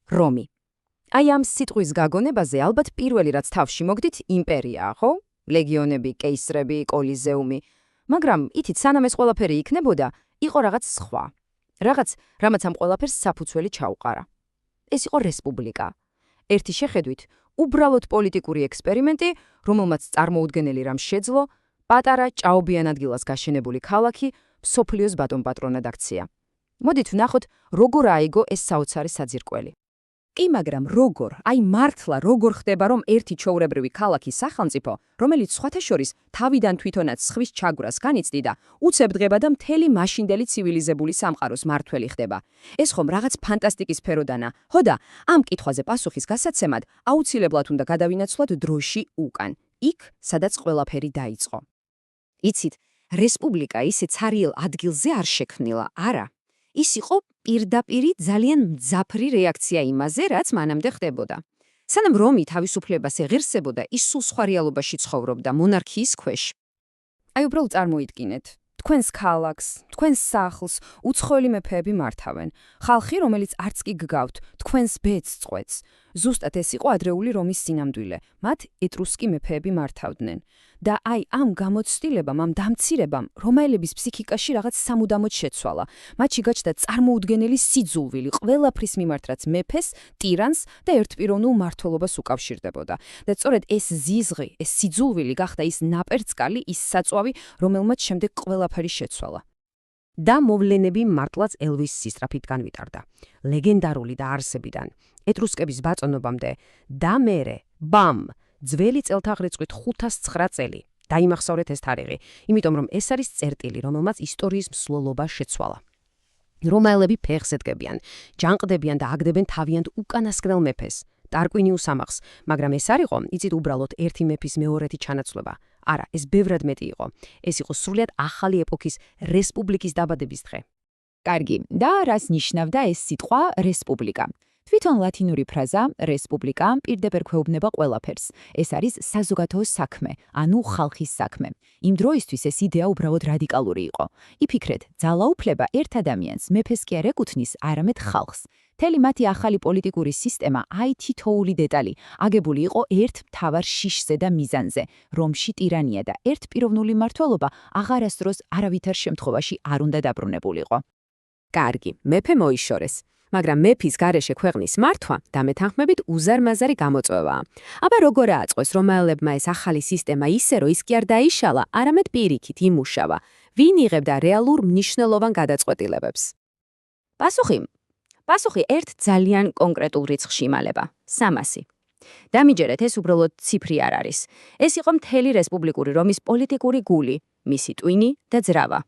რომი. აი ამ სიტყვის გაგონებაზე ალბათ პირველი რაც თავში მოგდით იმპერიაა, ხო? ლეგიონები, კეისრები, კოლიზეუმი. მაგრამ ითით სანამ ეს ყველაფერი იქნებოდა, იყო რაღაც სხვა. რაღაც, რამაც ამ ყველაფერს საფუძველი ჩაუყარა. ეს იყო რესპუბლიკა. ერთი შეხედვით, უბრალოდ პოლიტიკური ექსპერიმენტი, რომელმაც წარმოუდგენელი რამ შეძლო, პატარა ჭაობიან ადგილას გაშენებული ქალაქი მსოფლიოს ბატონ-პატრონად აქცია. მოდით ვნახოთ, როგორ აიგო ეს საოცარი საძირკველი. კი, მაგრამ როგორ, აი მართლა როგორ ხდება, რომ ერთი ჩვეულებრივი ქალაქის სახელმწიფო, რომელიც სხვათა შორის თავიდან თვითონაც სხვის ჩაგვრას განიცდიდა, უცებ დღება და მთელი მაშინდელი ცივილიზებული სამყაროს მართველი ხდება. ეს ხომ რაღაც ფანტასტიკის სფეროდანა, ხო და ამ კითხვაზე პასუხის გასაცემად აუცილებლად უნდა გადავინაცვლოთ დროში უკან, იქ, სადაც ყველაფერი დაიწყო. იცით, რესპუბლიკა ისე ცარიელ ადგილზე არ შექმნილა, არა. ის იყო პირდაპირი ძალიან მძაფრი რეაქცია იმაზე, რაც მანამდე ხდებოდა. სანამ რომი თავისუფლებას ეღირსებოდა, ის სულ სხვა რეალობაში ცხოვრობდა, მონარქიის ქვეშ. აი უბრალოდ წარმოიდგინეთ, თქვენს ქალაქს, თქვენს სახლს უცხოელი მეფეები მართავენ. ხალხი, რომელიც არც კი გგავთ, თქვენს ბედს წყვეტს. ზუსტად ეს იყო ადრეული რომის სინამდვილე. მათ ეტრუსკი მეფეები მართავდნენ. და აი ამ გამოცდილებამ, ამ დამცირებამ რომაელების ფსიქიკაში რაღაც სამუდამოდ შეცვალა. მათში გაჩნდა წარმოუდგენელი სიძულვილი ყველაფრის მიმართ, რაც მეფეს, ტირანს და ერთპიროვნულ მმართველობას უკავშირდებოდა. და სწორედ ეს ზიზღი, ეს სიძულვილი გახდა ის ნაპერწკალი, ის საწვავი, რომელმაც შემდეგ ყველაფერი შეცვალა. და მოვლენები მართლაც ელვის სისწრაფით განვითარდა. ლეგენდარული დაარსებიდან, ეტრუსკების ბატონობამდე და მერე, ბამ, ძველი წელთაღრიცხვით 509 წელი. დაიმახსოვრეთ ეს თარიღი, იმიტომ რომ ეს არის წერტილი, რომელმაც ისტორიის მსვლელობა შეცვალა. რომაელები ფეხს ედგებიან, ჯანყდებიან და აგდებენ თავიანთ უკანასკნელ მეფეს, ტარკვინიუს ამახს, მაგრამ ეს არ იყო, იცით, უბრალოდ ერთი მეფის მეორეთი ჩანაცვლება. არა, ეს ბევრად მეტი იყო. ეს იყო სრულიად ახალი ეპოქის რესპუბლიკის დაბადების დღე. კარგი, და რას ნიშნავდა ეს სიტყვა რესპუბლიკა? თვითონ ლათინური ფრაზა რესპუბლიკა პირდაპირ გვეუბნება ყველაფერს. ეს არის საზოგადოო საქმე, ანუ ხალხის საქმე. იმ დროისთვის ეს იდეა უბრალოდ რადიკალური იყო. იფიქრეთ, ძალაუფლება ერთ ადამიანს მეფეს კი არ ეკუთვნის, არამედ ხალხს. მთელი მათი ახალი პოლიტიკური სისტემა, აი თითოეული დეტალი, აგებული იყო ერთ მთავარ შიშზე და მიზანზე, რომში ტირანია და ერთპიროვნული მმართველობა აღარასდროს არავითარ შემთხვევაში არ უნდა დაბრუნებულიყო. კარგი, მეფე მოიშორეს. მაგრამ მეფის გარეშე ქვეყნის მართვა დამეთანხმებით უზარმაზარი გამოწვევაა. აბა როგორ ააწყვეს რომაელებმა ეს ახალი სისტემა ისე, რომ ის კი არ დაიშალა, არამედ პირიქით იმუშავა. ვინ იღებდა რეალურ მნიშვნელოვან გადაწყვეტილებებს? პასუხი ერთ ძალიან კონკრეტულ რიცხვში იმალება. 300. დამიჯერეთ, ეს უბრალოდ ციფრი არ არის. ეს იყო მთელი რესპუბლიკური რომის პოლიტიკური გული, მისი ტვინი და ძრავა.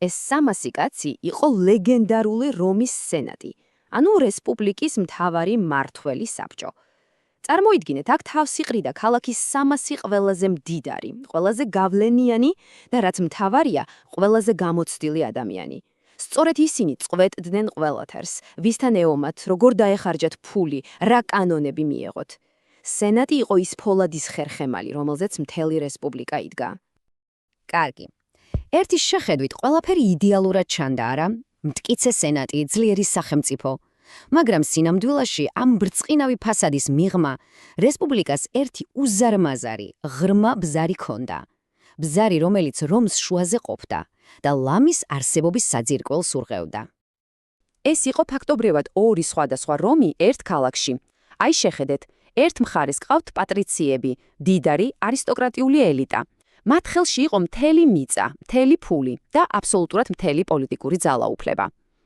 ეს 300 კაცი იყო ლეგენდარული რომის სენატი, ანუ რესპუბლიკის მთავარი მმართველი საბჭო. წარმოიდგინეთ, აქ თავს იყრიდა ქალაქის 300 ყველაზე მდიდარი, ყველაზე გავლენიანი და რაც მთავარია, ყველაზე გამოცდილი ადამიანი. სწორედ ისინი წყვეტდნენ ყველათერს, ვისთან ეომათ, როგორ დაეხარჯათ ფული, რა კანონები მიეღოთ. სენატი იყო ის ფოლადის ხერხემალი, რომელზეც მთელი რესპუბლიკა იდგა. კარგი. ერთის შეხედვით ყველაფერი იდეალურად ჩანდა, არა? მტკიცე სენატი, ძლიერი სახელმწიფო. მაგრამ სინამდვილეში ამ ბრწყინავი ფასადის მიღმა რესპუბლიკას ერთი უზარმაზარი, ღრმა ბზარი ჰქონდა. ბზარი, რომელიც რომს შუაზე ყოფდა და ლამის არსებობის საძირკველს ურღევდა. ეს იყო ფაქტობრივად ორი სხვადასხვა რომი ერთ ქალაქში. აი შეხედეთ, ერთ მხარეს ყავთ პატრიციები, დიდარი არისტოკრატიული ელიტა. მათ ხელში იყო მთელი მიწა, მთელი ფული და აბსოლუტურად მთელი პოლიტიკური ძალაუფლება.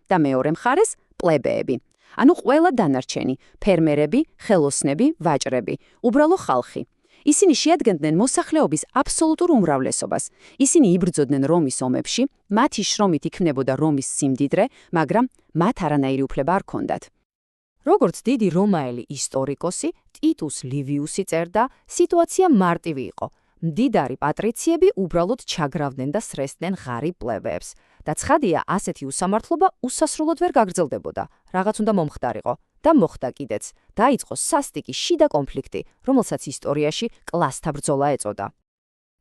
და მეორე მხარეს პლებეები. ანუ ყველა დანარჩენი, ფერმერები, ხელოსნები, ვაჭრები, უბრალო ხალხი. ისინი შეადგენდნენ მოსახლეობის აბსოლუტურ უმრავლესობას. ისინი იბრძოდნენ რომის ომებში, მათი შრომით იქმნებოდა რომის სიმდიდრე, მაგრამ მათ არანაირი უფლება არ ჰქონდათ. როგორც დიდი რომაელი ისტორიკოსი ტიტუს ლივიუსი წერდა, სიტუაცია მარტივი იყო. მდიდარი პატრიციები უბრალოდ ჩაგრავდნენ და სრესდნენ ღარიბ პლებეებს. და ცხადია, ასეთი უსამართლობა უსასრულოდ ვერ გაგრძელდებოდა. რაღაც უნდა მომხდარიყო. და მოხდა კიდეც. დაიწყო სასტიკი შიდა კონფლიქტი, რომელსაც ისტორიაში კლასთა ბრძოლა ეწოდა.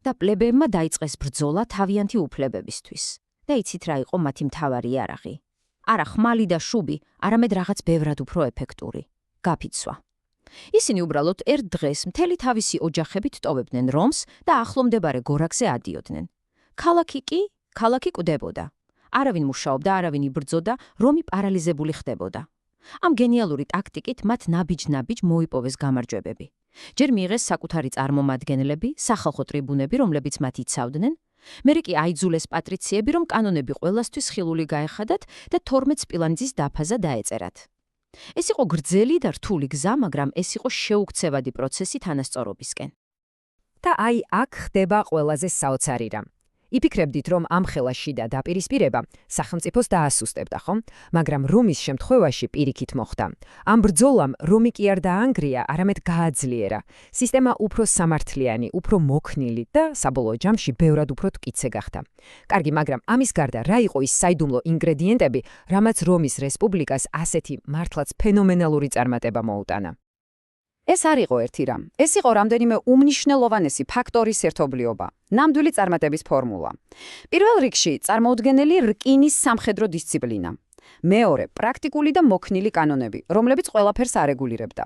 და პლებეებმა დაიწყეს ბრძოლა თავიანთი უფლებებისთვის. და იცით რა იყო მათი მთავარი იარაღი? არა ხმალი და შუბი, არამედ რაღაც ბევრად უფრო ეფექტური. გაფიცვა. ისინი უბრალოდ ერთ დღეს მთელი თავისი ოჯახებით ტოვებდნენ რომს და ახლო მდებარე გორაკზე ადიოდნენ. ქალაქი კვდებოდა. არავინ მუშაობდა, არავინ იბრძოდა, რომი პარალიზებული ხდებოდა. ამ გენიალური ტაქტიკით მათ ნაბიჯ-ნაბიჯ მოიპოვეს გამარჯვებები. ჯერ მიიღეს საკუთარი წარმომადგენლები, სახალხო ტრიბუნები, რომლებიც მათ იცავდნენ, მერე კი აიძულეს პატრიციები, რომ კანონები ყველასთვის ხილული გაეხადათ და 12 სპილენძის დაფაზა დაეწერათ. ეს იყო გრძელი და რთული გზა, მაგრამ ეს იყო შეუქცევადი პროცესი თანასწორობისკენ. და აი აქ ხდება ყველაზე საოცარი რამ. იფიქრებდით, რომ ამ ხელა შიდა დაპირისპირება სახელმწიფოს დაასუსტებდა, ხო? მაგრამ რომის შემთხვევაში პირიქით მოხდა. ამ ბრძოლამ რომი კი არ დაანგრია, არამედ გააძლიერა. სისტემა უფრო სამართლიანი, უფრო მოქნილი და საბოლოო ჯამში ბევრად უფრო მტკიცე გახდა. კარგი, მაგრამ ამის გარდა რა იყო ის საიდუმლო ინგრედიენტები, რამაც რომის რესპუბლიკას ასეთი მართლაც ფენომენალური წარმატება მოუტანა? ეს არ იყო ერთი რამ. ეს იყო რამდენიმე უმნიშვნელოვანესი ფაქტორის ერთობლიობა, ნამდვილი წარმატების ფორმულა. პირველ რიგში წარმოუდგენელი რკინის სამხედრო დისციპლინა. მეორე, პრაქტიკული და მოქნილი კანონები, რომლებიც ყველაფერს არეგულირებდა.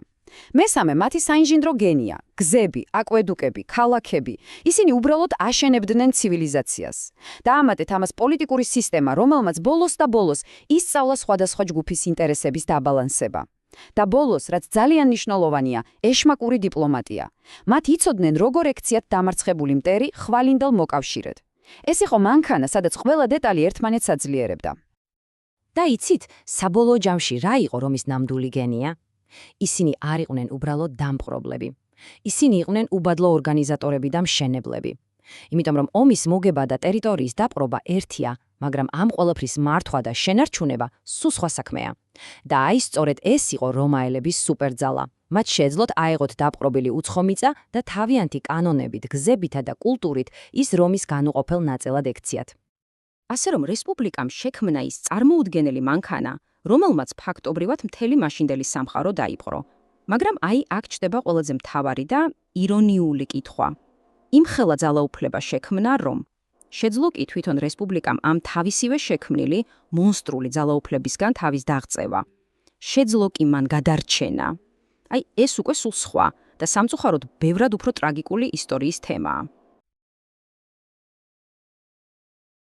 მესამე, მათი საინჟინრო გენია, გზები, აკვედუკები, ქალაქები. ისინი უბრალოდ აშენებდნენ ცივილიზაციას. დაამატეთ ამას პოლიტიკური სისტემა, რომელმაც ბოლოს და ბოლოს ისწავლა სხვადასხვა ჯგუფის ინტერესების დაბალანსება. და ბოლოს, რაც ძალიან მნიშვნელოვანია, ეშმაკური დიპლომატია. მათ იცოდნენ, როგორ ექციათ დამარცხებული მტერი ხვალინდელ მოკავშირედ. ეს იყო მანქანა, სადაც ყველა დეტალი ერთმანეთს აძლიერებდა. და იცით, საბოლოო ჯამში რა იყო რომის ნამდვილი გენია? ისინი არ იყვნენ უბრალოდ დამპყრობლები. ისინი იყვნენ უბადლო ორგანიზატორები და მშენებლები. იმიტომ რომ ომის მოგება და ტერიტორიის დაპყრობა ერთია, მაგრამ ამ ყველაფრის მართვა და შენარჩუნება სულ სხვა საქმეა. და აი სწორედ ეს იყო რომაელების სუპერძალა. მათ შეეძლოთ აეღოთ დაპყრობილი უცხო მიწა და თავიანთი კანონებით, გზებითა და კულტურით ის რომის განუყოფელ ნაწილად ექციათ. ასე რომ რესპუბლიკამ შექმნა ის წარმოუდგენელი მანქანა, რომელმაც ფაქტობრივად მთელი მაშინდელი სამყარო დაიპყრო. მაგრამ აი აქ ჩდება ყველაზე მთავარი და ირონიული კითხვა. იმხელა ძალაუფლება შექმნა, რომ შეძლო კი თვითონ რესპუბლიკამ ამ თავისივე შექმნილი მონსტრული ძალაუფლებისგან თავის დაღწევა. შეძლო კი მან გადარჩენა. აი ეს უკვე სულ სხვა და სამწუხაროდ ბევრად უფრო ტრაგიკული ისტორიის თემაა.